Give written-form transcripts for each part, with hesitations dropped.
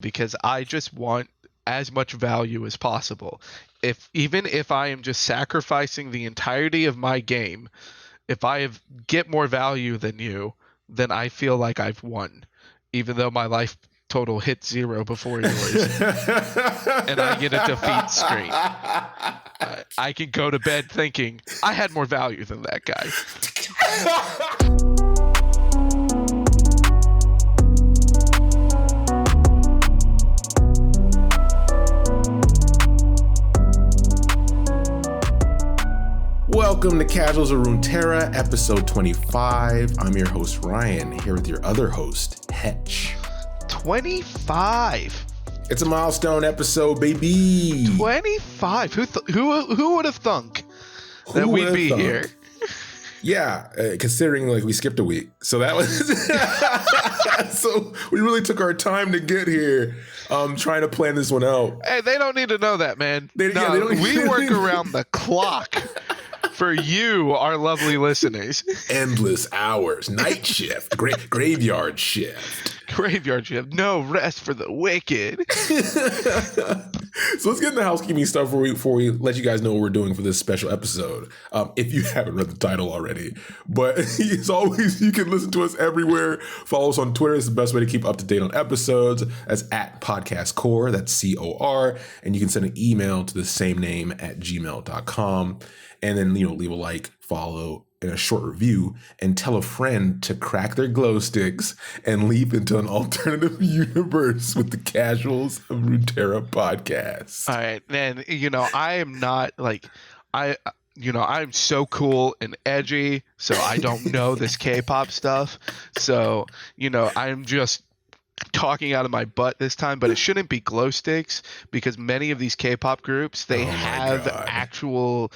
because I just want as much value as possible. Even if I am just sacrificing the entirety of my game, if get more value than you, then I feel like I've won, even though my life total hit 0 before yours, and I get a defeat screen. I can go to bed thinking I had more value than that guy. Welcome to Casuals of Runeterra, episode 25. I'm your host, Ryan, here with your other host, Hetch. 25. It's a milestone episode, baby. 25. Who would have thunk that we'd be here? Yeah, considering like we skipped a week, so that was so we really took our time to get here. Trying to plan this one out. Hey, they don't need to know that, man. We work around the clock. For you, our lovely listeners. Endless hours, night shift, graveyard shift. Graveyard shift, no rest for the wicked. So let's get into housekeeping stuff before we let you guys know what we're doing for this special episode. If you haven't read the title already. But as always, you can listen to us everywhere. Follow us on Twitter. It's the best way to keep up to date on episodes. That's at podcastcore, that's COR. And you can send an email to the same name at gmail.com. And then, leave a like, follow, and a short review, and tell a friend to crack their glow sticks and leap into an alternative universe with the Casuals of Runeterra podcast. All right, man. I am not I'm so cool and edgy, so I don't know this K-pop stuff. So, I'm just talking out of my butt this time, but it shouldn't be glow sticks because many of these K-pop groups, they have actual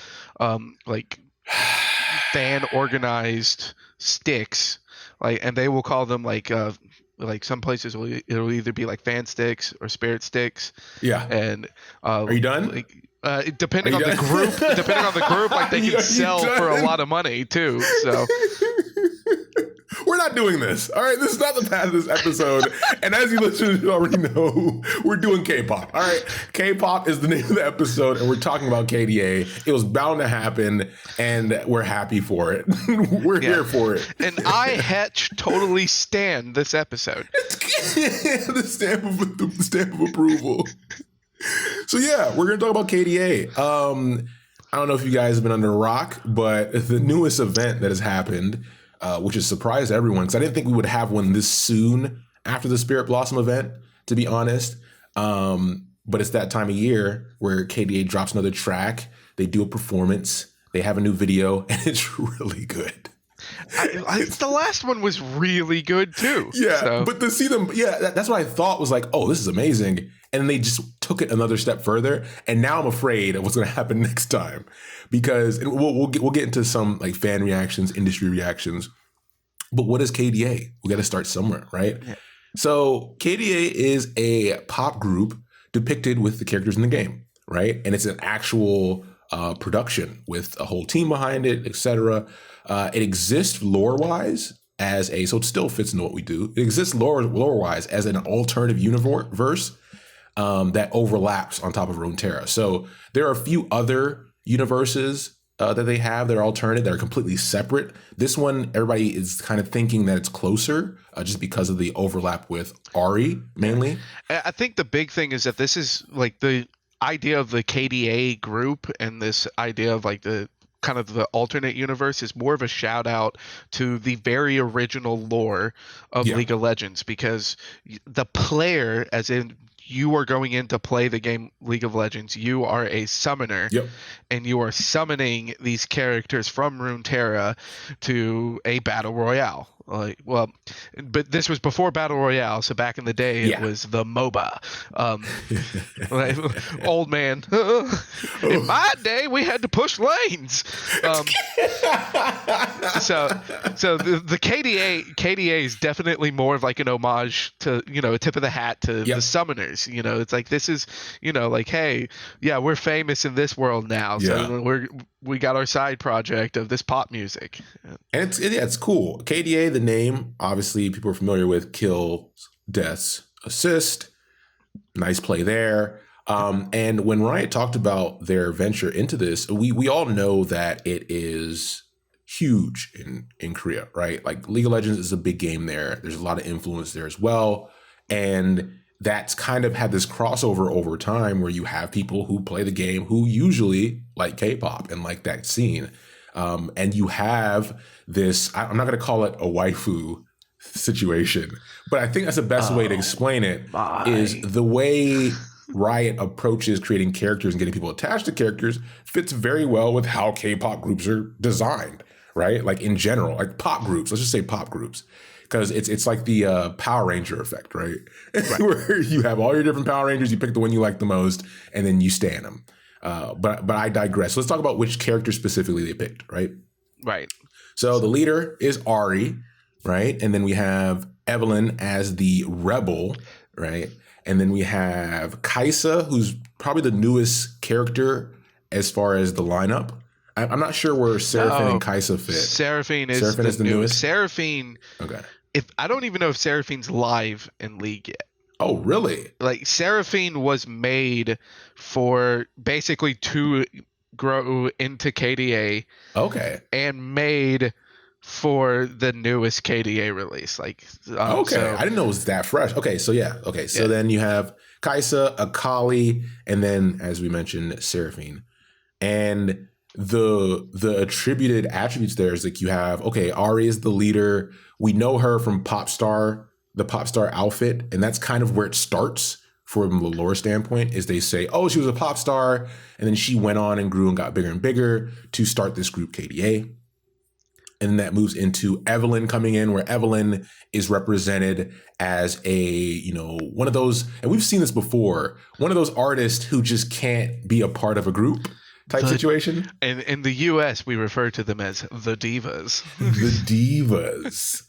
fan organized sticks, and they will call them like some places it'll either be like fan sticks or spirit sticks. Yeah. And are you done? Depending on the group, like they can sell for a lot of money too. So we're not doing this. All right, this is not the path of this episode. And as you listeners already know, we're doing K-pop. All right, K-pop is the name of the episode, and we're talking about KDA. It was bound to happen, and we're happy for it. We're here for it. And I, Hetch, totally stand this episode. The stamp of approval. So yeah, we're going to talk about KDA. I don't know if you guys have been under a rock, but the newest event that has happened, which has surprised everyone, because I didn't think we would have one this soon after the Spirit Blossom event, to be honest. But it's that time of year where KDA drops another track, they do a performance, they have a new video, and it's really good. The last one was really good too. Yeah, so. But to see them, that's what I thought was like, oh, this is amazing. And then they just took it another step further. And now I'm afraid of what's going to happen next time, because we'll get into some like fan reactions, industry reactions. But what is KDA? We got to start somewhere, right? Yeah. So KDA is a pop group depicted with the characters in the game, right? And it's an actual production with a whole team behind it, etc. It exists lore-wise so it still fits into what we do. It exists lore-wise as an alternative universe that overlaps on top of Runeterra. So there are a few other universes that they have that are alternative, that are completely separate. This one, everybody is kind of thinking that it's closer just because of the overlap with Ari, mainly. I think the big thing is that this is like the idea of the KDA group, and this idea of like the kind of the alternate universe is more of a shout out to the very original lore of League of Legends, because the player, as in you are going in to play the game League of Legends, you are a summoner, and you are summoning these characters from Runeterra to a battle royale. But this was before Battle Royale, so back in the day it was the MOBA. Old man. In my day, we had to push lanes. So the KDA is definitely more of like an homage to, a tip of the hat to the summoners. It's like, this is, like, hey, we're famous in this world now, so we got our side project of this pop music. And it's cool. KDA, the name, obviously people are familiar with: kill, deaths, assist. Nice play there. And when Riot talked about their venture into this, we all know that it is huge in Korea, right? Like League of Legends is a big game there. There's a lot of influence there as well. And that's kind of had this crossover over time where you have people who play the game who usually like K-pop and like that scene. And you have this, I'm not going to call it a waifu situation, but I think that's the best way to explain it is the way Riot approaches creating characters and getting people attached to characters fits very well with how K-pop groups are designed, right? Like in general, like pop groups, let's just say pop groups, because it's like the Power Ranger effect, right? Where you have all your different Power Rangers, you pick the one you like the most, and then you stand them. But I digress. Let's talk about which character specifically they picked, right? Right. So the leader is Ari, right? And then we have Evelyn as the rebel, right? And then we have Kaisa, who's probably the newest character as far as the lineup. I'm not sure where Seraphine and Kaisa fit. Seraphine is the newest. Seraphine. Okay. I don't even know if Seraphine's live in League yet. Oh, really? Like Seraphine was made for basically to grow into KDA. Okay. And made for the newest KDA release. Like okay, so, I didn't know it was that fresh. Okay, so yeah. Okay, so then you have Kaisa, Akali, and then as we mentioned, Seraphine. And the attributed attributes there is like you have, okay, Ari is the leader. We know her from Popstar, the Popstar outfit, and that's kind of where it starts from the lore standpoint, is they say, oh, she was a pop star, and then she went on and grew and got bigger and bigger to start this group KDA. And then that moves into Evelyn coming in, where Evelyn is represented as a, one of those, and we've seen this before, one of those artists who just can't be a part of a group type situation. And in the US, we refer to them as the divas. The divas.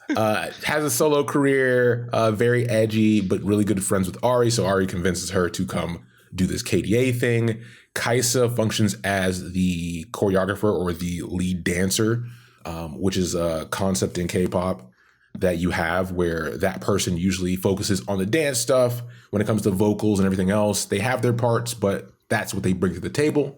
Has a solo career, very edgy, but really good friends with Ari. So Ari convinces her to come do this KDA thing. Kaisa functions as the choreographer or the lead dancer, which is a concept in K-pop that you have where that person usually focuses on the dance stuff. When it comes to vocals and everything else, they have their parts, but that's what they bring to the table.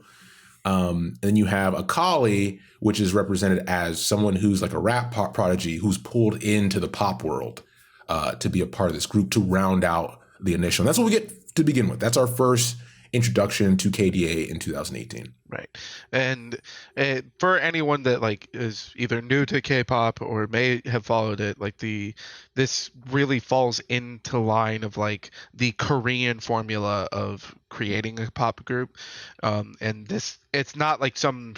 Then you have Akali, which is represented as someone who's like a rap pop prodigy who's pulled into the pop world to be a part of this group to round out the initial. And that's what we get to begin with. That's our first introduction to KDA in 2018. Right. And for anyone that like is either new to K-pop or may have followed it, like this really falls into line of like the Korean formula of creating a pop group. And it's not like some,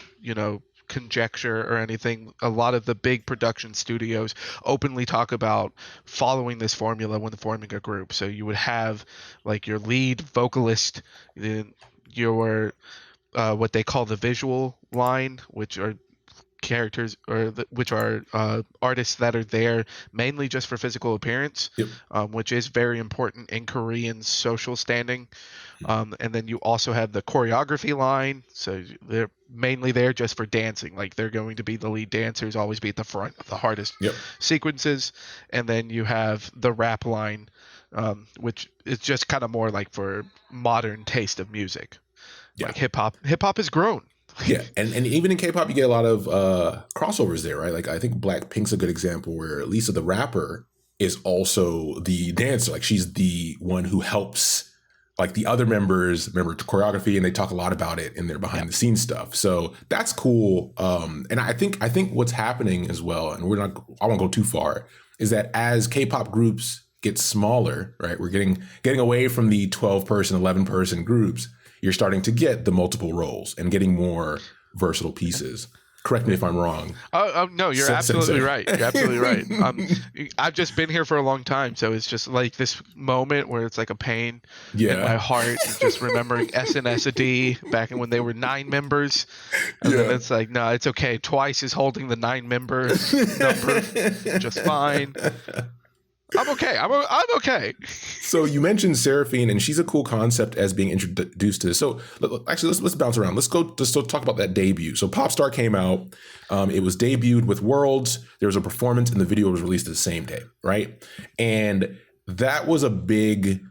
conjecture or anything. A lot of the big production studios openly talk about following this formula when forming a group. So you would have like your lead vocalist, your what they call the visual line, which are characters which are artists that are there mainly just for physical appearance, which is very important in Korean social standing. And then you also have the choreography line, so they're mainly there just for dancing, like they're going to be the lead dancers, always be at the front of the hardest sequences. And then you have the rap line, which is just kind of more like for modern taste of music. Like hip hop has grown. Yeah, and even in K-pop, you get a lot of crossovers there, right? Like I think Blackpink's a good example where Lisa the rapper is also the dancer. Like she's the one who helps like the other members remember choreography, and they talk a lot about it in their behind the scenes stuff. So that's cool. And I think what's happening as well, and I won't go too far, is that as K-pop groups get smaller, right? We're getting away from the 12-person, 11-person groups. You're starting to get the multiple roles and getting more versatile pieces. Correct me if I'm wrong. No, you're absolutely right. You're absolutely right. I've just been here for a long time, so it's just like this moment where it's like a pain in my heart, just remembering SNSD back when they were 9 members, and then it's like, no, it's okay. Twice is holding the 9-member number just fine. I'm okay. I'm okay. So you mentioned Seraphine, and she's a cool concept as being introduced to this. So actually, let's bounce around. Let's talk about that debut. So Popstar came out. It was debuted with Worlds. There was a performance, and the video was released the same day, right? And that was a big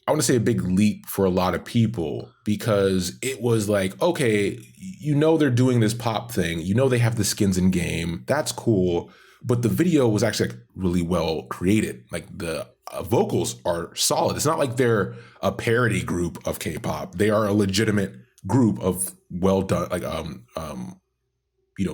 I want to say a big leap for a lot of people because it was like, okay, they're doing this pop thing, they have the skins in game, that's cool, but the video was actually like really well created. Like the vocals are solid. It's not like they're a parody group of K-pop. They are a legitimate group of well done, like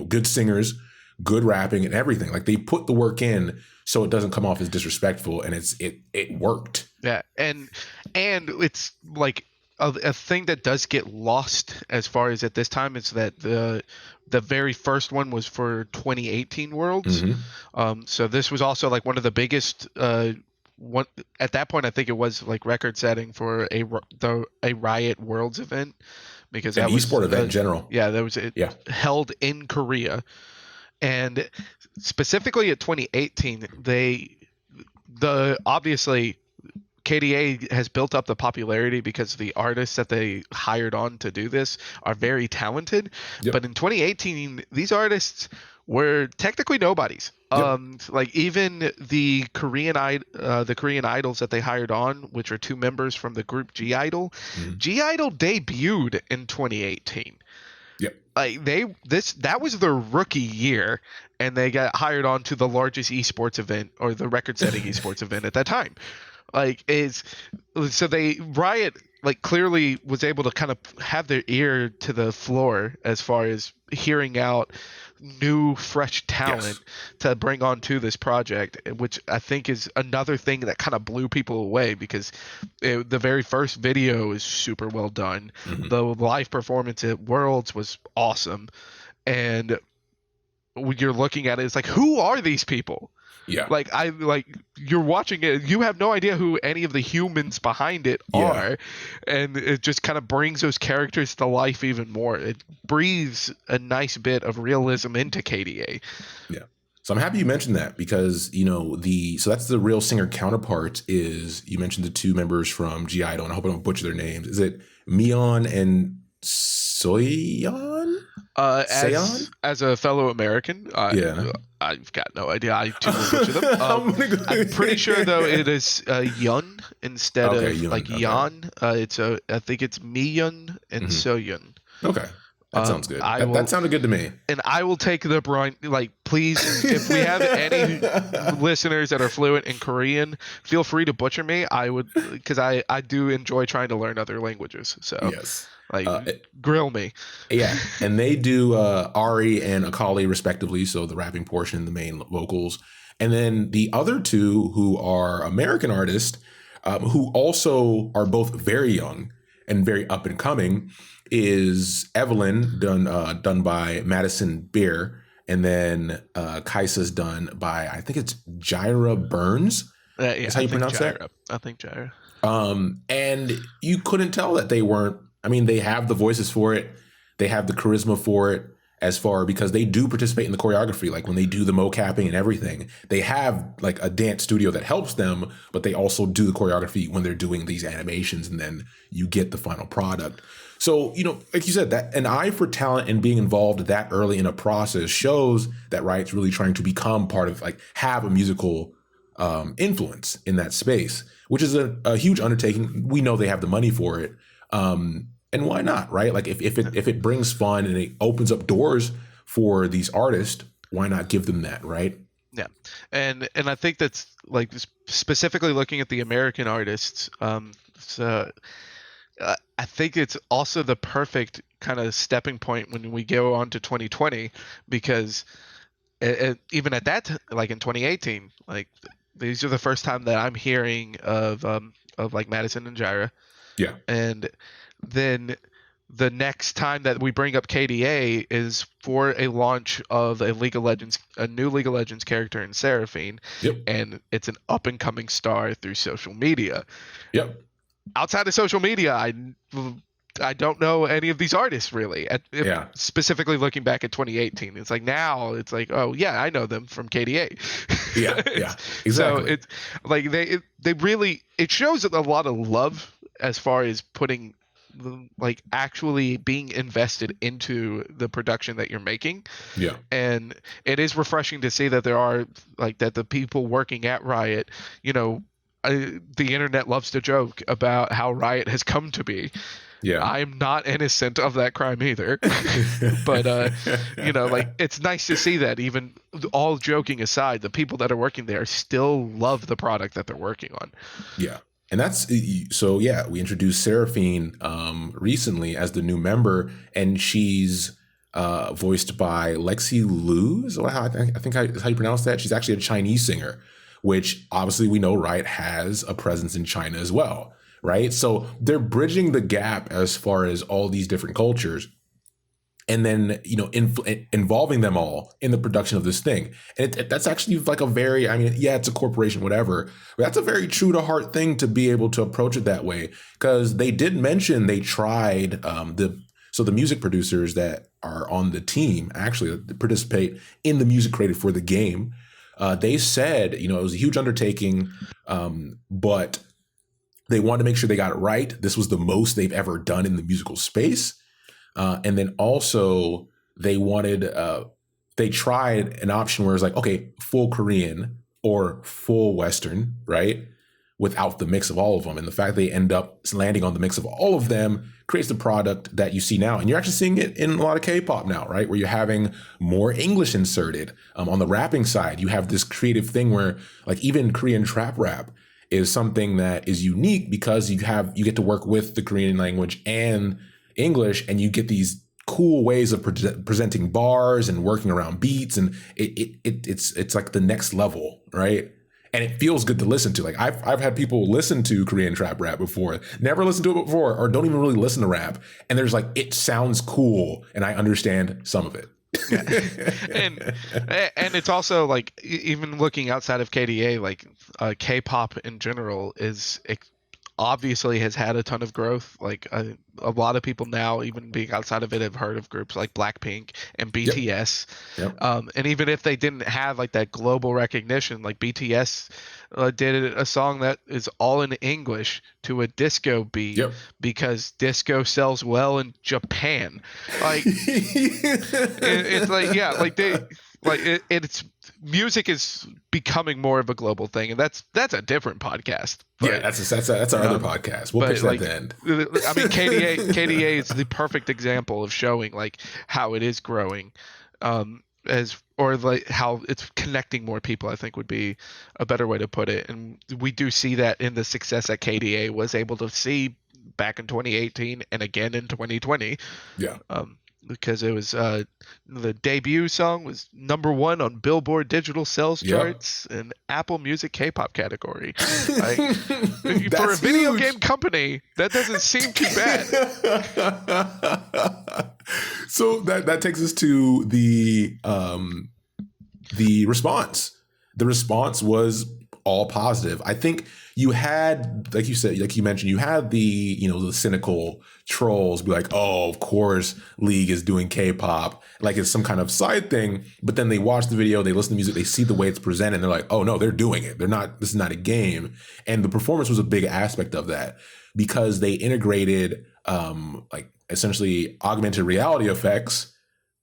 good singers, good rapping, and everything. Like they put the work in, so it doesn't come off as disrespectful, and it worked. Yeah, and it's like a thing that does get lost as far as at this time is that the very first one was for 2018 Worlds. So this was also like one of the biggest one at that point. I think it was like record setting for a Riot Worlds event because An that was esport event in general. Yeah, that was it. Yeah. Held in Korea, and specifically at 2018, obviously KDA has built up the popularity because the artists that they hired on to do this are very talented. Yep. But in 2018, these artists were technically nobodies. Yep. Like even the Korean idols that they hired on, which are two members from the group G Idol, G Idol debuted in 2018. Yep. Like that was their rookie year, and they got hired on to the largest esports event, or the record-setting esports event at that time. Riot like clearly was able to kind of have their ear to the floor as far as hearing out new fresh talent to bring on to this project, which I think is another thing that kind of blew people away because the very first video is super well done. The live performance at Worlds was awesome, and when you're looking at it, it's like, who are these people? Yeah. Like you're watching it, you have no idea who any of the humans behind it are, and it just kind of brings those characters to life even more. It breathes a nice bit of realism into KDA. Yeah. So I'm happy you mentioned that because, so that's the real singer counterpart is, you mentioned the two members from G Idol, and I hope I don't butcher their names. Is it Mion and Soyeon? As a fellow American, I've got no idea. I too will butcher them. I'm pretty sure though it is Yun instead of Yun, like Yan. I think it's Miyun and Soyun. Okay. That sounds good. That sounded good to me. And I will take the brunt. Like, please, if we have any listeners that are fluent in Korean, feel free to butcher me. I would, because I do enjoy trying to learn other languages. So yes. Grill me. Yeah, and they do Ari and Akali respectively, so the rapping portion, the main vocals. And then the other two who are American artists, who also are both very young and very up and coming, is Evelyn, done by Madison Beer, and then Kaisa's done by, I think it's Jyra Burns. That's how you pronounce that? I think Jyra. And you couldn't tell that they weren't. I mean, they have the voices for it. They have the charisma for it because they do participate in the choreography. Like when they do the mocapping and everything, they have like a dance studio that helps them, but they also do the choreography when they're doing these animations, and then you get the final product. So, like you said, that an eye for talent and being involved that early in a process shows that Riot's really trying to become part of, like, have a musical influence in that space, which is a huge undertaking. We know they have the money for it. And why not, right? Like if it brings fun and it opens up doors for these artists, why not give them that, right? Yeah, and I think that's like specifically looking at the American artists. I think it's also the perfect kind of stepping point when we go on to 2020, because even at that, like in 2018, like these are the first time that I'm hearing of like Madison and Jyra. Yeah, and then the next time that we bring up KDA is for a launch of a new League of Legends character in Seraphine. Yep. And it's an up and coming star through social media. Yep. Outside of social media, I don't know any of these artists really. Specifically looking back at 2018, it's like now it's like, oh yeah, I know them from KDA. Yeah, exactly. So it's like they really, it shows a lot of love as far as putting, like, actually being invested into the production that you're making. Yeah. And it is refreshing to see that there are, like, that the people working at Riot, the internet loves to joke about how Riot has come to be. Yeah. I'm not innocent of that crime either. But like, it's nice to see that, even all joking aside, the people that are working there still love the product that they're working on. Yeah. And that's so, yeah, we introduced Seraphine recently as the new member, and she's voiced by Lexi Liu. Is how I think how you pronounce that. She's actually a Chinese singer, which obviously we know Riot has a presence in China as well, right? So they're bridging the gap as far as all these different cultures, and then involving them all in the production of this thing. And that's actually like a very, I mean, yeah, it's a corporation, whatever, but that's a very true to heart thing to be able to approach it that way, because they did mention they tried the music producers that are on the team actually participate in the music created for the game. They said, it was a huge undertaking, but they wanted to make sure they got it right. This was the most they've ever done in the musical space. And then also they tried an option where it's like, okay, full Korean or full Western, right? Without the mix of all of them. And the fact they end up landing on the mix of all of them creates the product that you see now. And you're actually seeing it in a lot of K-pop now, right? Where you're having more English inserted. On the rapping side, you have this creative thing where, like, even Korean trap rap is something that is unique because you get to work with the Korean language and English, and you get these cool ways of presenting bars and working around beats, and it's like the next level, right? And it feels good to listen to. Like I've had people listen to Korean trap rap before, never listened to it before, or don't even really listen to rap, and there's like, it sounds cool, and I understand some of it. and it's also like, even looking outside of KDA, like K-pop in general obviously has had a ton of growth. Like a lot of people now, even being outside of it, have heard of groups like Blackpink and BTS. Yep. And even if they didn't have like that global recognition, like BTS did a song that is all in English to a disco beat, because disco sells well in Japan. Like it's like, yeah, like it's music is becoming more of a global thing, and that's a different podcast. But, yeah, that's our other podcast. We'll pitch that at the end. I mean, KDA is the perfect example of showing like how it is growing, or like how it's connecting more people, I think would be a better way to put it. And we do see that in the success that KDA was able to see back in 2018 and again in 2020. Yeah. Because it was the debut song was #1 on Billboard digital sales charts and Apple Music K-pop category. Like, for a video game company, that doesn't seem too bad. So that takes us to the response. The response was all positive. I think you had, like you said, like you mentioned, you had the cynical trolls be like, oh, of course League is doing K-pop, like it's some kind of side thing. But then they watch the video, they listen to music, they see the way it's presented, and they're like, oh no, they're doing it. This is not a game. And the performance was a big aspect of that, because they integrated like essentially augmented reality effects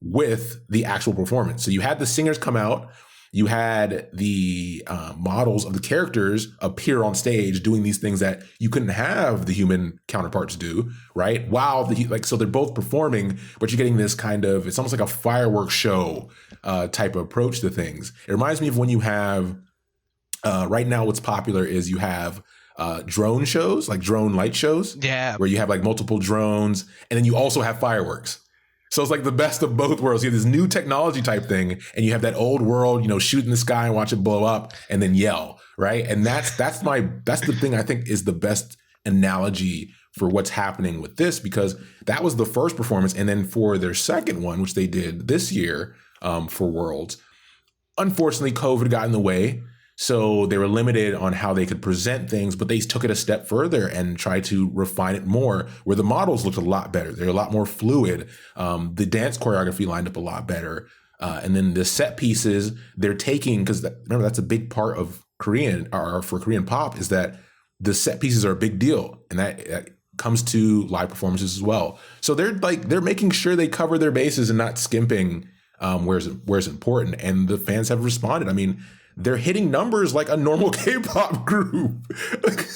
with the actual performance. So you had the singers come out, you had the models of the characters appear on stage doing these things that you couldn't have the human counterparts do, right? Wow, so they're both performing, but you're getting this kind of, it's almost like a fireworks show type of approach to things. It reminds me of when you have, right now what's popular is you have drone shows, like drone light shows. Yeah. Where you have like multiple drones, and then you also have fireworks. So it's like the best of both worlds. You have this new technology type thing, and you have that old world, shoot in the sky and watch it blow up and then yell, right? And that's the thing I think is the best analogy for what's happening with this, because that was the first performance. And then for their second one, which they did this year for Worlds, unfortunately, COVID got in the way. So they were limited on how they could present things, but they took it a step further and tried to refine it more, where the models looked a lot better. They're a lot more fluid. The dance choreography lined up a lot better. And then the set pieces they're taking, because remember, that's a big part of Korean, or for Korean pop, is that the set pieces are a big deal. And that comes to live performances as well. So they're making sure they cover their bases and not skimping where's important. And the fans have responded. I mean, they're hitting numbers like a normal K-pop group. Like,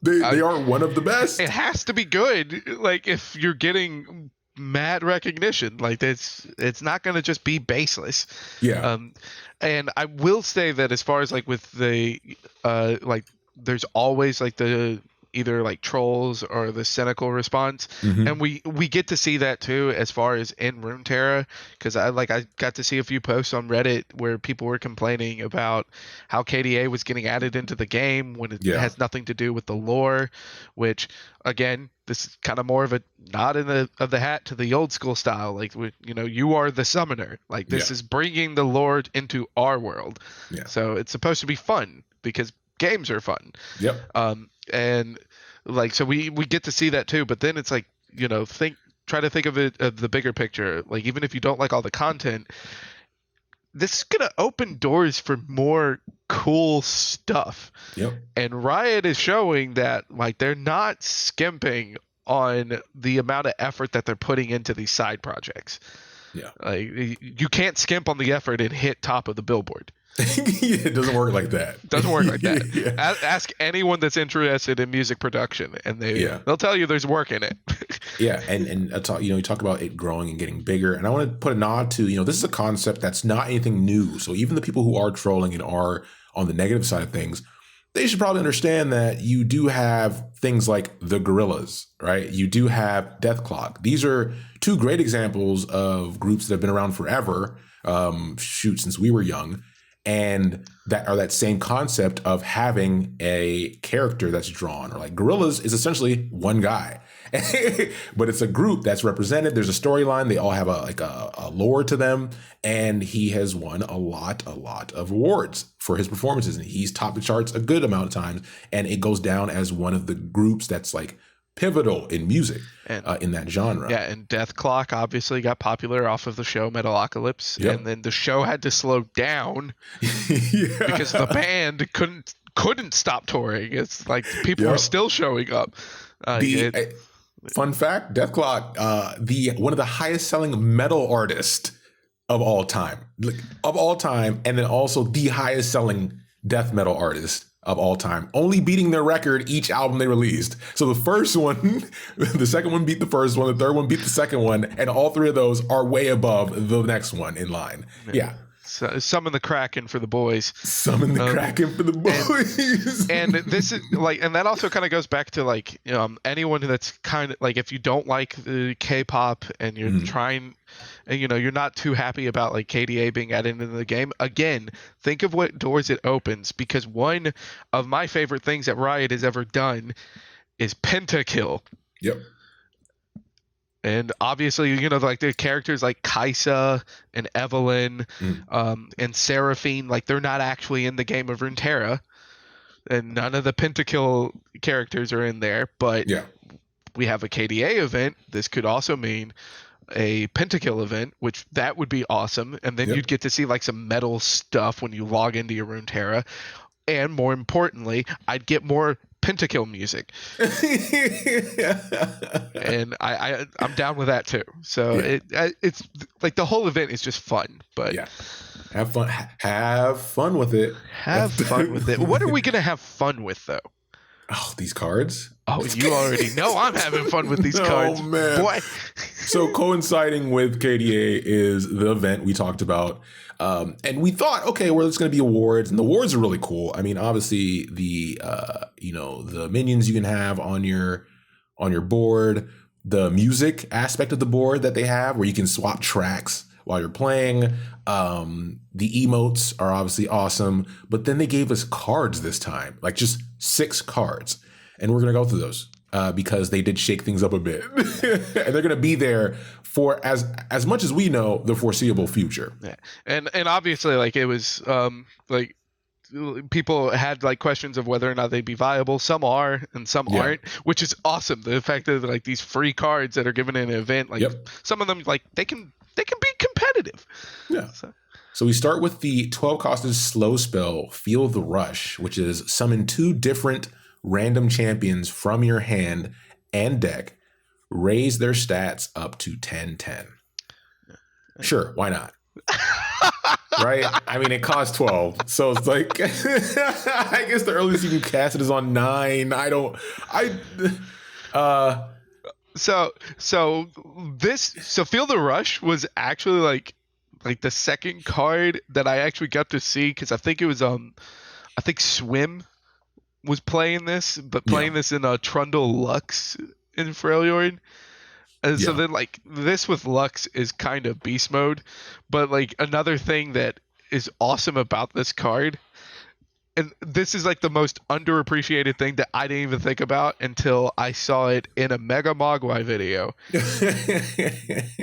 they are one of the best. It has to be good. Like if you're getting mad recognition, like it's not going to just be baseless. Yeah. And I will say that as far as like with the like there's always like the either like trolls or the cynical response, and we get to see that too as far as in Runeterra, because I got to see a few posts on Reddit where people were complaining about how KDA was getting added into the game when it has nothing to do with the lore, which again, this is kind of more of a nod of the hat to the old school style. Like, you know, you are the summoner. Like this is bringing the lore into our world. Yeah. So it's supposed to be fun because games are fun. Yep. And like, so we get to see that too, but then it's like, you know, try to think of it of the bigger picture. Like, even if you don't like all the content, this is going to open doors for more cool stuff. Yep. And Riot is showing that like they're not skimping on the amount of effort that they're putting into these side projects. Yeah. Like you can't skimp on the effort and hit top of the billboard. It doesn't work like that. Doesn't work like that. Ask anyone that's interested in music production, and they'll tell you there's work in it. Yeah, and you talk about it growing and getting bigger, and I want to put a nod to, this is a concept that's not anything new. So even the people who are trolling and are on the negative side of things, they should probably understand that you do have things like the Gorillas, right? You do have Deathclock. These are two great examples of groups that have been around forever, since we were young. And that same concept of having a character that's drawn, or like Gorillaz is essentially one guy, but it's a group that's represented. There's a storyline. They all have a lore to them, and he has won a lot of awards for his performances, and he's topped the charts a good amount of times, and it goes down as one of the groups that's like pivotal in music in that genre. Yeah, and Deathclock obviously got popular off of the show Metalocalypse, and then the show had to slow down because the band couldn't stop touring. It's like people were still showing up. Fun fact: Deathclock, one of the highest selling metal artists of all time, and then also the highest selling death metal artist of all time, only beating their record each album they released. So the first one, the second one beat the first one, the third one beat the second one, and all three of those are way above the next one in line. Yeah. So, summon the Kraken for the boys. Summon the Kraken for the boys. And this is like, and that also kind of goes back to like, anyone that's kind of like, if you don't like the K-pop and you're trying, and you're not too happy about like KDA being added into the game, again, think of what doors it opens, because one of my favorite things that Riot has ever done is pentakill. Yep. And obviously, like the characters like Kaisa and Evelyn and Seraphine, like they're not actually in the game of Runeterra, and none of the pentakill characters are in there. But we have a KDA event. This could also mean a pentakill event, which that would be awesome. And then you'd get to see like some metal stuff when you log into your Runeterra. And more importantly, I'd get more pentakill music. And I'm down with that too. So it's like the whole event is just fun. But have fun with it. Have fun with it. What are we gonna have fun with though? Oh, these cards. Oh, you already know I'm having fun with these cards. Oh man. Boy. So coinciding with KDA is the event we talked about. And we thought, okay, well, it's going to be awards, and the awards are really cool. I mean, obviously the minions you can have on your board, the music aspect of the board that they have where you can swap tracks while you're playing. The emotes are obviously awesome, but then they gave us cards this time, like just 6 cards. And we're going to go through those because they did shake things up a bit. And they're going to be there for as much as we know, the foreseeable future. Yeah. And obviously, like, it was like people had like questions of whether or not they'd be viable. Some are and some aren't, which is awesome. The fact that like these free cards that are given in an event, like some of them, like they can be competitive. Yeah. So we start with the 12-costed slow spell, Feel the Rush, which is summon 2 different random champions from your hand and deck, raise their stats up to 10/10. Sure, why not? right? I mean, it costs 12, so it's like I guess the earliest you can cast it is on 9. So Feel the Rush was actually like the second card that I actually got to see, because I think it was I think Swim was playing this, but playing this in a Trundle Lux in Freljord. And so then like this with Lux is kind of beast mode. But like another thing that is awesome about this card, and this is like the most underappreciated thing that I didn't even think about until I saw it in a Mega Mogwai video.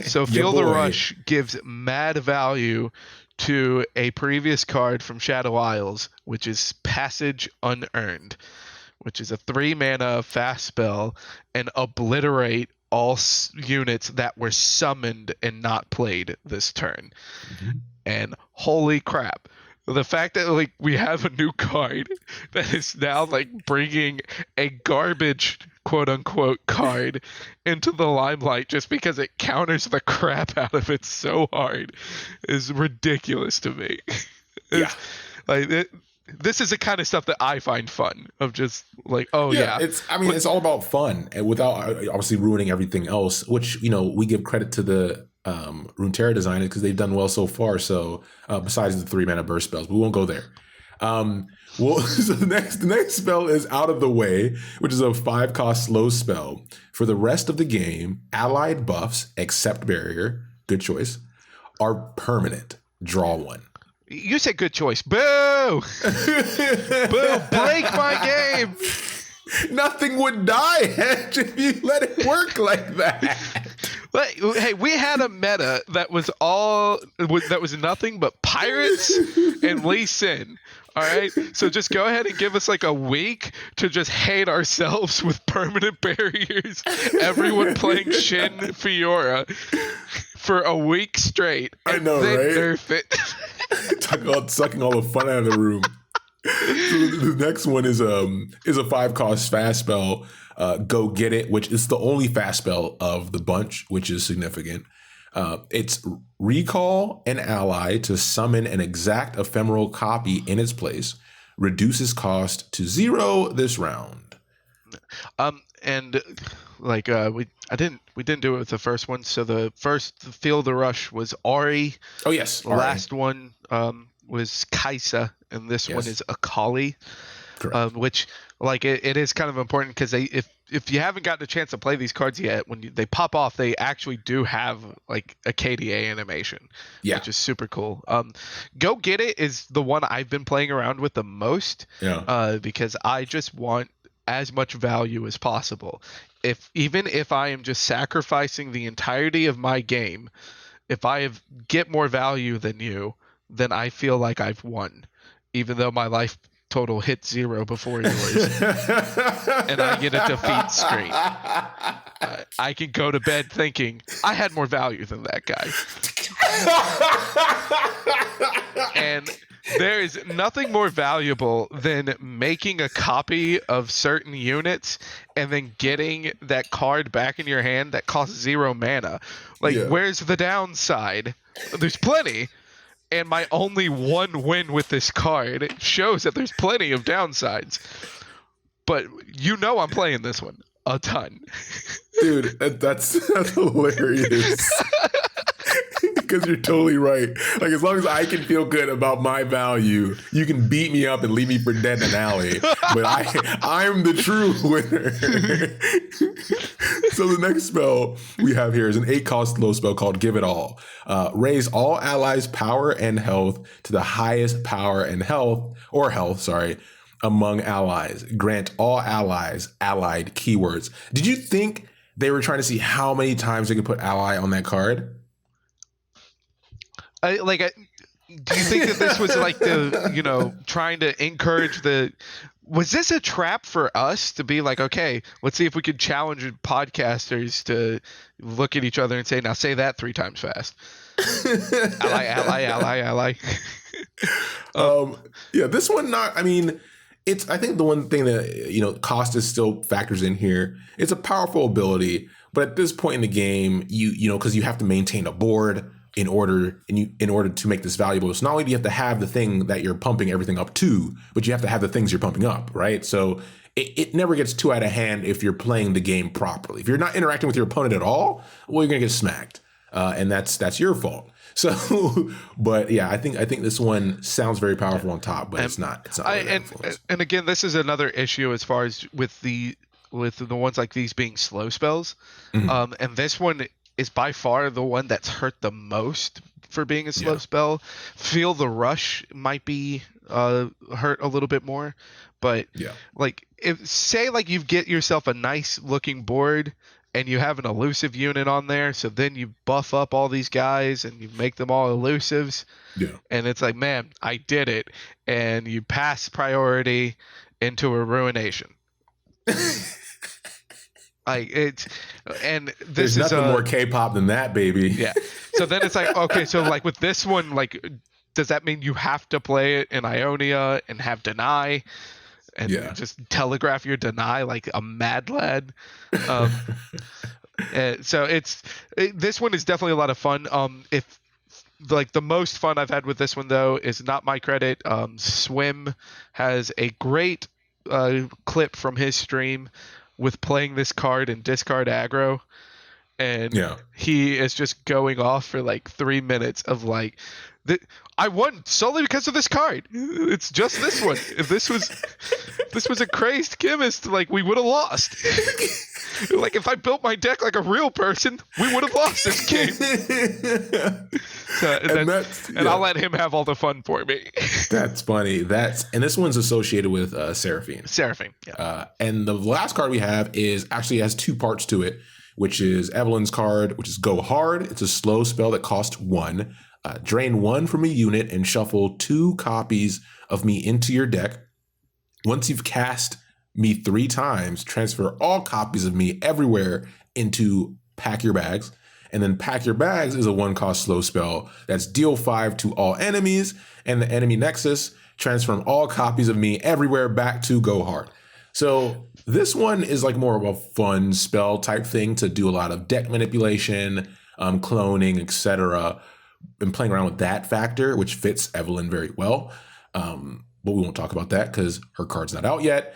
So Feel the Rush gives mad value to a previous card from Shadow Isles, which is Passage Unearned, which is a 3-mana fast spell, and obliterate all units that were summoned and not played this turn. And holy crap, the fact that like we have a new card that is now like bringing a garbage quote unquote card into the limelight just because it counters the crap out of it so hard is ridiculous to me. This is the kind of stuff that I find fun, of just like, it's all about fun, and without obviously ruining everything else, which, we give credit to the Runeterra designers because they've done well so far. So besides the 3-mana burst spells, but we won't go there. So the next spell is Out of the Way, which is a 5-cost slow spell. For the rest of the game, allied buffs, except barrier, good choice, are permanent. Draw 1. You said good choice. Boo! Boo! Break my game! Nothing would die, Hedge, if you let it work like that. Hey, we had a meta that was nothing but pirates and Lee Sin. All right, so just go ahead and give us like a week to just hate ourselves with permanent barriers. Everyone playing Shin Fiora for a week straight. I know, then right? Nerf it. Talk about sucking all the fun out of the room. So the next one is a 5-cost fast spell, Go Get It, which is the only fast spell of the bunch, which is significant. It's recall an ally to summon an exact ephemeral copy in its place. Reduces cost to 0 this round. And like we didn't do it with the first one. So the first Feel the Rush was Ari. Oh yes, the last one was Kaisa, and this one is Akali. Correct. Which like it is kind of important because if you haven't gotten a chance to play these cards yet, when they pop off, they actually do have like a KDA animation, which is super cool. Go Get It is the one I've been playing around with the most, because I just want as much value as possible. Even if I am just sacrificing the entirety of my game, if I get more value than you, then I feel like I've won, even though my life total hit 0 before yours, and I get a defeat screen. I can go to bed thinking I had more value than that guy. And there is nothing more valuable than making a copy of certain units and then getting that card back in your hand that costs 0 mana. Where's the downside? There's plenty. And my only one win with this card shows that there's plenty of downsides. But I'm playing this one a ton. Dude, that's hilarious. Because you're totally right. Like, as long as I can feel good about my value, you can beat me up and leave me for dead in an alley. But I'm the true winner. So the next spell we have here is an 8-cost low spell called Give It All. Raise all allies' power and health to the highest power and health among allies. Grant all allies allied keywords. Did you think they were trying to see how many times they could put ally on that card? Do you think that this was like trying to encourage was this a trap for us to be like, okay, let's see if we could challenge podcasters to look at each other and say, now say that 3 times fast. Ally. This one I think the one thing that, cost is still factors in here. It's a powerful ability, but at this point in the game, because you have to maintain a board in order to make this valuable. So not only do you have to have the thing that you're pumping everything up to, but you have to have the things you're pumping up, right? So it never gets too out of hand if you're playing the game properly. If you're not interacting with your opponent at all, well, you're gonna get smacked, and that's your fault. So, but yeah, I think this one sounds very powerful on top, but it's not. It's not. Really and again, this is another issue as far as with the ones like these being slow spells, and this one is by far the one that's hurt the most for being a slow spell. Feel the Rush might be hurt a little bit more, but like say you get yourself a nice looking board and you have an elusive unit on there, so then you buff up all these guys and you make them all elusives, and it's like, man, I did it, and you pass priority into a ruination. Like it's, and this There's nothing more K-pop than that, baby. Yeah. So then it's like, okay, so like with this one, like, does that mean you have to play it in Ionia and have deny, and just telegraph your deny like a mad lad? So this one is definitely a lot of fun. If like the most fun I've had with this one though is not my credit. Swim has a great clip from his stream with playing this card in discard aggro, and he is just going off for like 3 minutes of like, I won solely because of this card. It's just this one. If this was a crazed chemist, like we would have lost. Like if I built my deck like a real person, we would have lost this game. So, and I'll let him have all the fun for me. That's funny. And this one's associated with Seraphine. Seraphine. Yeah. And the last card we have actually has 2 parts to it, which is Evelyn's card, which is Go Hard. It's a slow spell that costs 1. Drain 1 from a unit and shuffle 2 copies of me into your deck. Once you've cast me 3 times, transfer all copies of me everywhere into Pack Your Bags. And then Pack Your Bags is a 1-cost slow spell that's deal 5 to all enemies, and the enemy nexus, transform all copies of me everywhere back to Go Hard. So this one is like more of a fun spell type thing to do a lot of deck manipulation, cloning, etc., and playing around with that factor, which fits Evelyn very well. But we won't talk about that because her card's not out yet.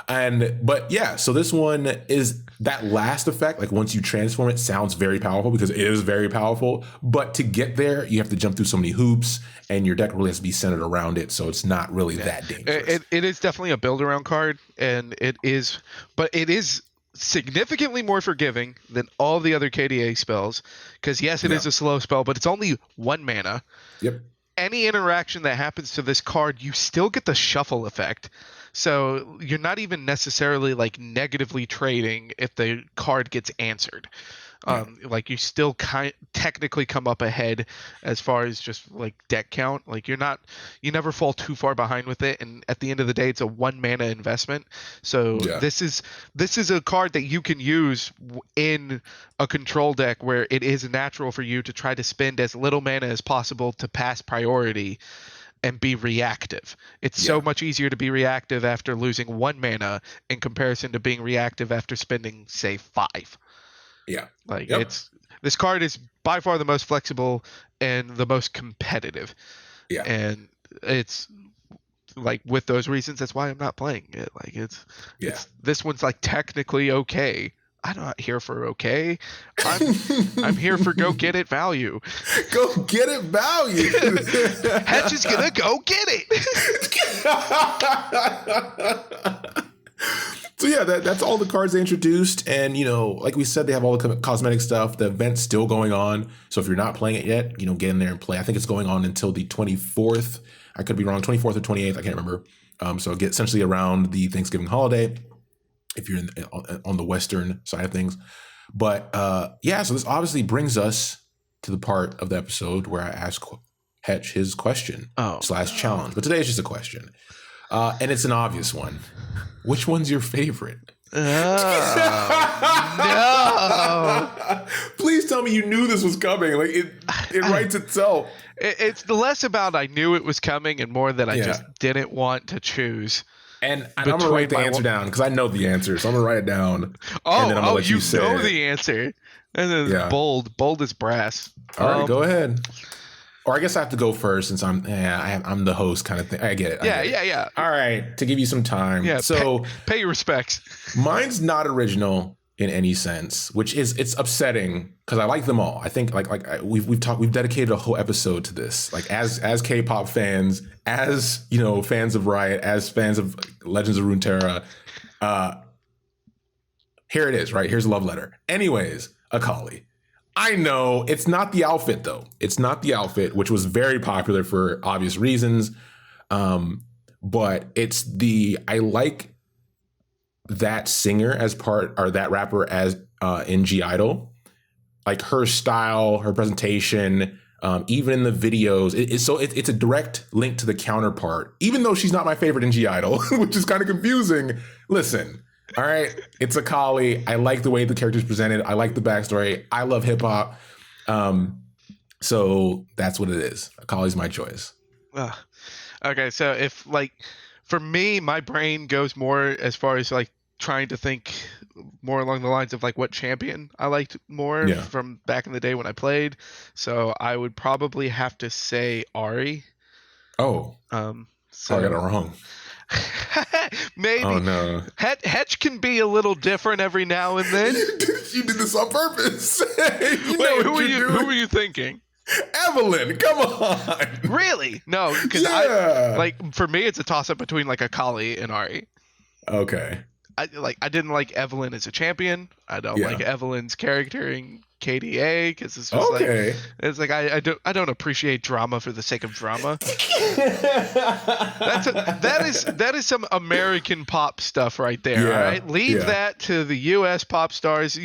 But yeah, so this one is that last effect. Like once you transform it, sounds very powerful because it is very powerful. But to get there, you have to jump through so many hoops, and your deck really has to be centered around it. So it's not really that dangerous. It is definitely a build around card, and it is significantly more forgiving than all the other KDA spells, because yes, it is a slow spell, but it's only 1 mana. Yep. Any interaction that happens to this card, you still get the shuffle effect. So you're not even necessarily like negatively trading if the card gets answered. Like you still technically come up ahead as far as just like deck count. Like you never fall too far behind with it. And at the end of the day, it's a 1 mana investment. So this is a card that you can use in a control deck where it is natural for you to try to spend as little mana as possible to pass priority and be reactive. It's so much easier to be reactive after losing 1 mana in comparison to being reactive after spending, say, 5. Yeah. Like this card is by far the most flexible and the most competitive. Yeah. And it's like with those reasons, that's why I'm not playing it. Like it's this one's like technically okay. I'm not here for okay. I'm here for go get it value. Go get it value. Hedge is gonna go get it. So yeah, that's all the cards they introduced, and like we said, they have all the cosmetic stuff. The event's still going on, so if you're not playing it yet, get in there and play. I think it's going on until the 24th. I could be wrong, 24th or 28th. I can't remember. So get essentially around the Thanksgiving holiday if you're on the Western side of things. But so this obviously brings us to the part of the episode where I ask Hetch his question / challenge. But today it's just a question. And it's an obvious one. Which one's your favorite? No. Please tell me you knew this was coming. Like it writes itself. It's less about I knew it was coming and more that I just didn't want to choose. And I'm going to write the answer down because I know the answer. So I'm going to write it down. And then I'm gonna let you say know it. the answer. And then Yeah. bold is brass. All right, go ahead. Or I guess I have to go first since I'm the host kind of thing. I get it. Yeah, yeah, yeah. All right, to give you some time. Yeah, So pay your respects. mine's not original in any sense, which is it's upsetting because I like them all. I think we've dedicated a whole episode to this. Like as K-pop fans, as fans of Riot, as fans of Legends of Runeterra. Here it is, right? Here's a love letter. Anyways, Akali. I know it's not the outfit though. It's not the outfit, which was very popular for obvious reasons. But it's I like that singer as part, or that rapper as in G Idol. Like her style, her presentation, even in the videos. It's a direct link to the counterpart, even though she's not my favorite in G Idol, which is kind of confusing. Listen. All right, it's Akali. I like the way the character's presented. I like the backstory. I love hip hop. So that's what it is. Akali's my choice. Okay, so if for me, my brain goes more as far as trying to think more along the lines of what champion I liked more from back in the day when I played. So I would probably have to say Ari. Oh. So I got it wrong. Maybe. Oh no. Hetch can be a little different every now and then. You did this on purpose. Wait, who were you thinking? Evelyn, come on. Really? No, because for me it's a toss up between Akali and Ari. Okay. I didn't like Evelyn as a champion. I don't like Evelyn's character in KDA because it's just I don't appreciate drama for the sake of drama. that is some American pop stuff right there. Yeah, all right, leave that to the U.S. pop stars.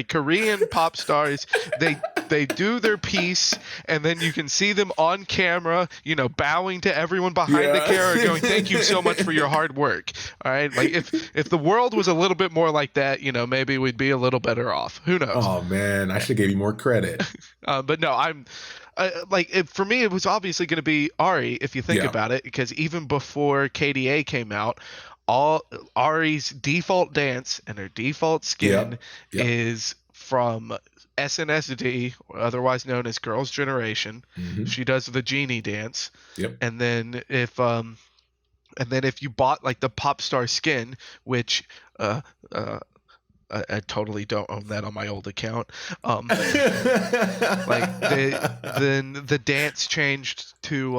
Korean pop stars. They do their piece, and then you can see them on camera, bowing to everyone behind the camera, going, "Thank you so much for your hard work." All right, if the world was a little bit more like that, maybe we'd be a little better off. Who knows? Oh man, I should have gave you more credit. But no, I'm for me, it was obviously going to be Ari if you think about it, because even before KDA came out, all Ari's default dance and her default skin is from SNSD, otherwise known as Girls' Generation. Mm-hmm. She does the genie dance. Yep. And then if you bought the pop star skin, which I totally don't own that on my old account. Then the dance changed to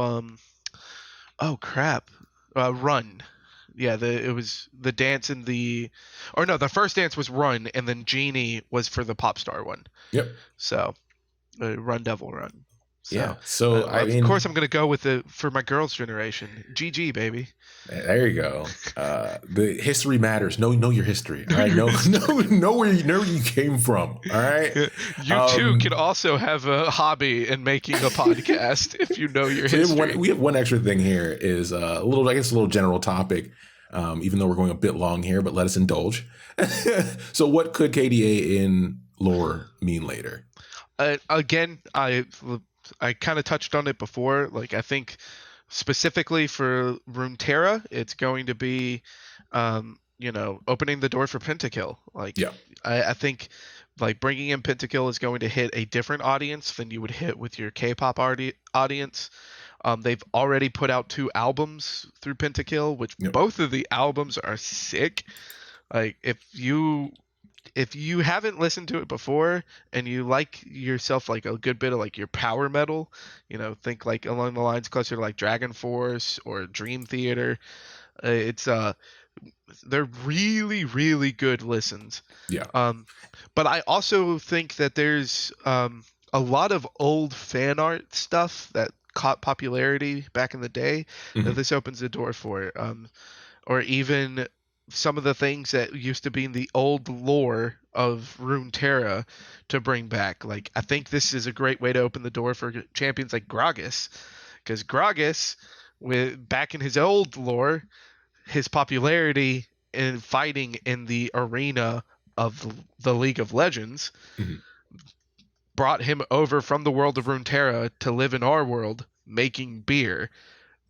Run. Yeah, it was the dance in the first dance was Run, and then Genie was for the pop star one. Yep. So Run Devil Run. So, yeah. So of course I'm gonna go with it for my Girls' Generation. GG baby. There you go. The history matters. Know your history. All right. Know where you came from. All right. You too can also have a hobby in making a podcast if you know your history. We have one extra thing here is a little general topic. Even though we're going a bit long here, but let us indulge. So what could KDA in lore mean later? Again, I kind of touched on it before. I think specifically for Runeterra, it's going to be, opening the door for Pentakill. I think bringing in Pentakill is going to hit a different audience than you would hit with your K-pop audience. They've already put out 2 albums through Pentakill, which both of the albums are sick. If you haven't listened to it before and you like yourself a good bit of your power metal, think along the lines closer to Dragon Force or Dream Theater, they're really, really good listens. Yeah. But I also think that there's a lot of old fan art stuff that caught popularity back in the day that this opens the door for, or even some of the things that used to be in the old lore of Runeterra to bring back. I think this is a great way to open the door for champions like Gragas, because Gragas, back in his old lore, his popularity in fighting in the arena of the League of Legends brought him over from the world of Runeterra to live in our world making beer,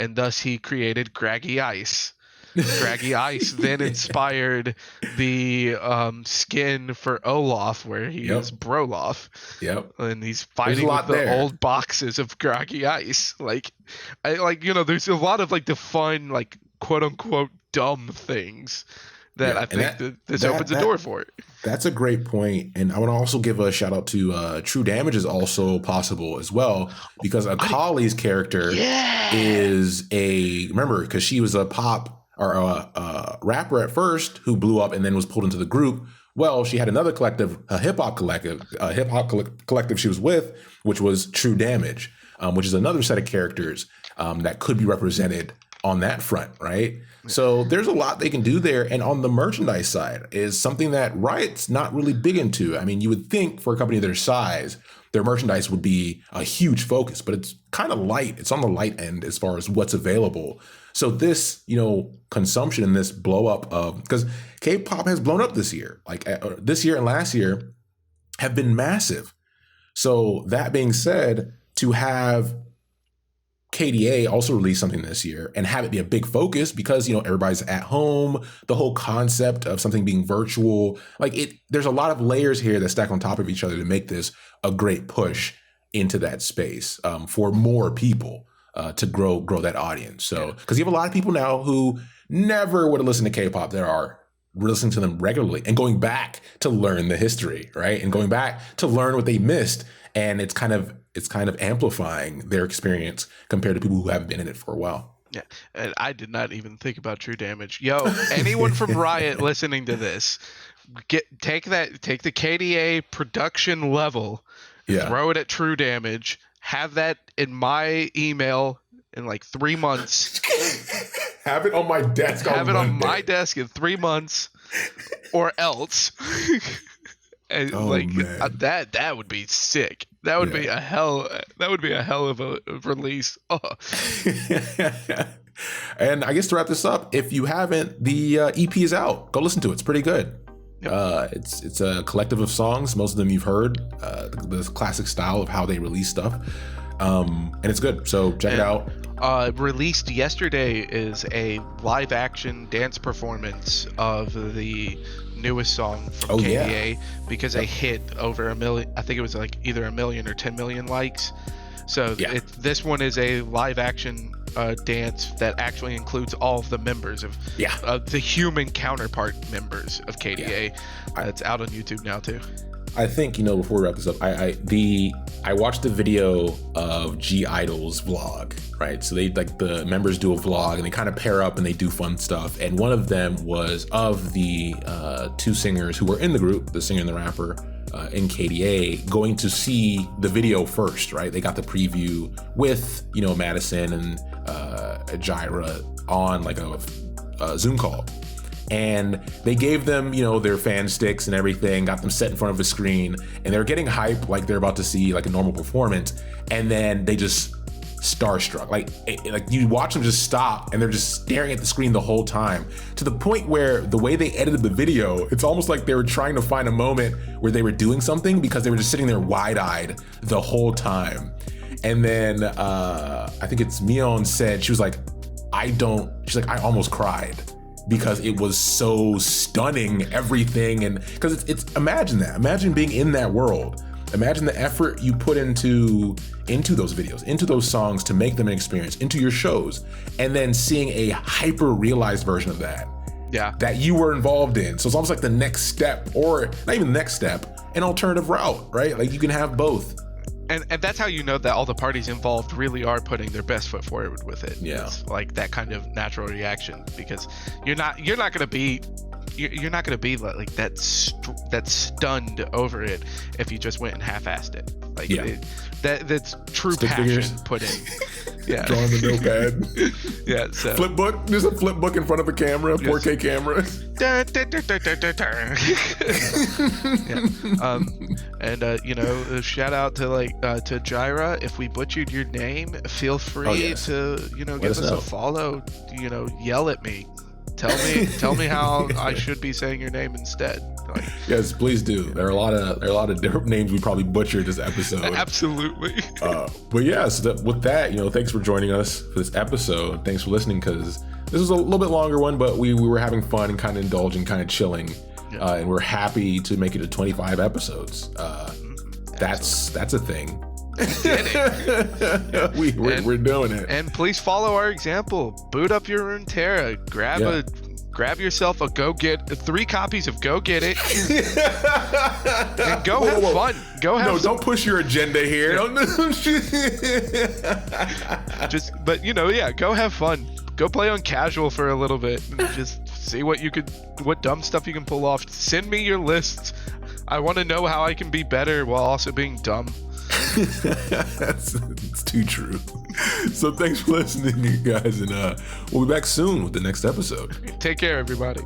and thus he created Graggy Ice. Draggy Ice then inspired the skin for Olaf, where he Yep. is Broloff. Yep. And he's There's a fighting with lot the there. old boxes of Groggy Ice. There's a lot of like the fun, like quote unquote dumb things that I think that this opens the door for it. That's a great point. And I want to also give a shout out to True Damage is also possible as well, because Akali's character is remember, because she was a pop or a rapper at first who blew up and then was pulled into the group. Well, she had another collective, a hip hop collective she was with, which was True Damage, which is another set of characters that could be represented on that front, right? So there's a lot they can do there. And on the merchandise side is something that Riot's not really big into. I mean, you would think for a company their size, their merchandise would be a huge focus, but it's kind of light. It's on the light end as far as what's available. So this, consumption and this blow up of, because K-pop has blown up this year, like this year and last year have been massive. So that being said, to have KDA also release something this year and have it be a big focus because, everybody's at home, the whole concept of something being virtual, there's a lot of layers here that stack on top of each other to make this a great push into that space for more people to grow that audience. So, because you have a lot of people now who never would have listened to K-pop that are listening to them regularly and going back to learn the history, right? And going back to learn what they missed. And it's kind of amplifying their experience compared to people who haven't been in it for a while. Yeah, and I did not even think about True Damage. Yo, anyone from Riot listening to this, take the KDA production level, throw it at True Damage, have that in my email in like 3 months. Have it on my desk. On my desk in 3 months, or else. And that would be sick. That would be a hell. That would be a hell of a release. Oh. And I guess to wrap this up, if you haven't, the EP is out. Go listen to it. It's pretty good. Yep. It's a collective of songs. Most of them you've heard. The classic style of how they release stuff, and it's good. So check it out. Released yesterday is a live action dance performance of the newest song from KDA because they hit over 1 million. I think it was like either 1 million or 10 million likes. So this one is a live action dance that actually includes all of the members of the human counterpart members of KDA. It's out on YouTube now too. I think, before we wrap this up, I watched the video of G Idol's vlog, right? So the members do a vlog and they kind of pair up and they do fun stuff. And one of them was of the two singers who were in the group, the singer and the rapper in KDA, going to see the video first, right? They got the preview with, Madison and Jaira on like a Zoom call. And they gave them, their fan sticks and everything, got them set in front of a screen, and they're getting hype like they're about to see like a normal performance. And then they just starstruck. Like you watch them just stop and they're just staring at the screen the whole time, to the point where the way they edited the video, it's almost like they were trying to find a moment where they were doing something because they were just sitting there wide-eyed the whole time. And then I think it's Mion said, she's like, I almost cried, because it was so stunning, everything. And because it's imagine being in that world, imagine the effort you put into those videos, into those songs to make them an experience, into your shows, and then seeing a hyper realized version of that that you were involved in. So it's almost like the next step, or not even the next step, an alternative route, right? Like you can have both. And that's how you know that all the parties involved really are putting their best foot forward with it. Yeah, it's like that kind of natural reaction, because you're not gonna be like that stunned over it if you just went and half-assed it. Like that's true Stick passion figures. put in. Yeah, drawing the notepad. So flip book. There's a flip book in front of a camera, 4K camera. Shout out to to Jaira. If we butchered your name, feel free to give us a follow. Yell at me. Tell me how I should be saying your name instead. Yes, please do. There are a lot of different names we probably butchered this episode. Absolutely. But with that, thanks for joining us for this episode. Thanks for listening, because This was a little bit longer one, but we were having fun and kind of indulging, kind of chilling. And we're happy to make it to 25 episodes. That's a thing. We're doing it. And please follow our example. Boot up your Runeterra. Grab yourself a 3 copies of Go Get It. And go have fun. Don't push your agenda here. Go have fun. Go play on casual for a little bit and just see what dumb stuff you can pull off. Send me your lists. I want to know how I can be better while also being dumb. It's too true. So thanks for listening, you guys, and we'll be back soon with the next episode. Take care, everybody.